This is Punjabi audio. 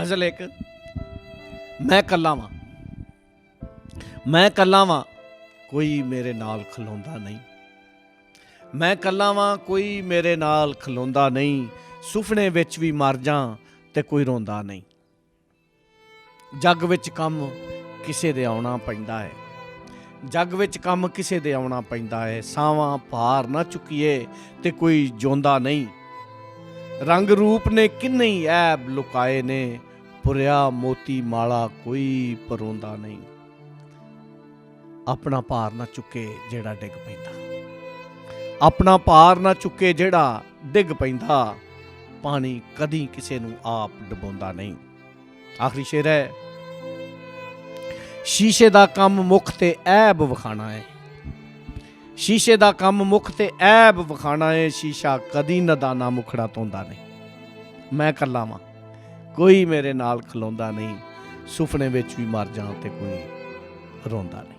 ਗਜ਼ਲ ਇੱਕ। ਮੈਂ ਕੱਲਾ ਵਾਂ, ਮੈਂ ਕੱਲਾ ਵਾਂ, ਕੋਈ ਮੇਰੇ ਨਾਲ ਖਲੋਂਦਾ ਨਹੀਂ। ਮੈਂ ਕੱਲਾ ਵਾਂ, ਕੋਈ ਮੇਰੇ ਨਾਲ ਖਲੋਂਦਾ ਨਹੀਂ। ਸੁਪਨੇ ਵਿੱਚ ਵੀ ਮਰ ਜਾਂ ਤੇ ਕੋਈ ਰੋਂਦਾ ਨਹੀਂ। ਜੱਗ ਵਿੱਚ ਕੰਮ ਕਿਸੇ ਦੇ ਆਉਣਾ ਪੈਂਦਾ ਹੈ, ਜੱਗ ਵਿੱਚ ਕੰਮ ਕਿਸੇ ਦੇ ਆਉਣਾ ਪੈਂਦਾ ਹੈ। ਸਾਵਾਂ ਭਾਰ ਨਾ ਚੁੱਕੀਏ ਤੇ ਕੋਈ ਜਿਉਂਦਾ ਨਹੀਂ। ਰੰਗ ਰੂਪ ਨੇ ਕਿੰਨੇ ਹੀ ਐਬ ਲੁਕਾਏ ਨੇ, ਪੁਰਿਆ ਮੋਤੀ ਮਾਲਾ ਕੋਈ ਪਰੋਂਦਾ ਨਹੀਂ। ਆਪਣਾ ਭਾਰ ਨਾ ਚੁੱਕੇ ਜਿਹੜਾ ਡਿੱਗ ਪੈਂਦਾ, ਆਪਣਾ ਭਾਰ ਨਾ ਚੁੱਕੇ ਜਿਹੜਾ ਡਿੱਗ ਪੈਂਦਾ। ਪਾਣੀ ਕਦੀ ਕਿਸੇ ਨੂੰ ਆਪ ਡੁਬੋਂਦਾ ਨਹੀਂ। ਆਖਰੀ ਸ਼ੇਰ ਹੈ, ਸ਼ੀਸ਼ੇ ਦਾ ਕੰਮ ਮੁੱਖ ਤੇ ਐਬ ਵਿਖਾਣਾ ਹੈ। ਸ਼ੀਸ਼ੇ ਦਾ ਕੰਮ ਮੁੱਖ ਤੇ ਐਬ ਵਿਖਾਣਾ ਹੈ। ਸ਼ੀਸ਼ਾ ਕਦੀ ਨਦਾਨਾ ਮੁਖੜਾ ਧੋਂਦਾ ਨਹੀਂ। ਮੈਂ ਕੱਲਾ ਵਾਂ, ਕੋਈ ਮੇਰੇ ਨਾਲ ਖਲੋਂਦਾ ਨਹੀਂ। ਸੁਪਨੇ ਵਿੱਚ ਵੀ ਮਰ ਜਾਂ ਤੇ ਕੋਈ ਰੋਂਦਾ ਨਹੀਂ।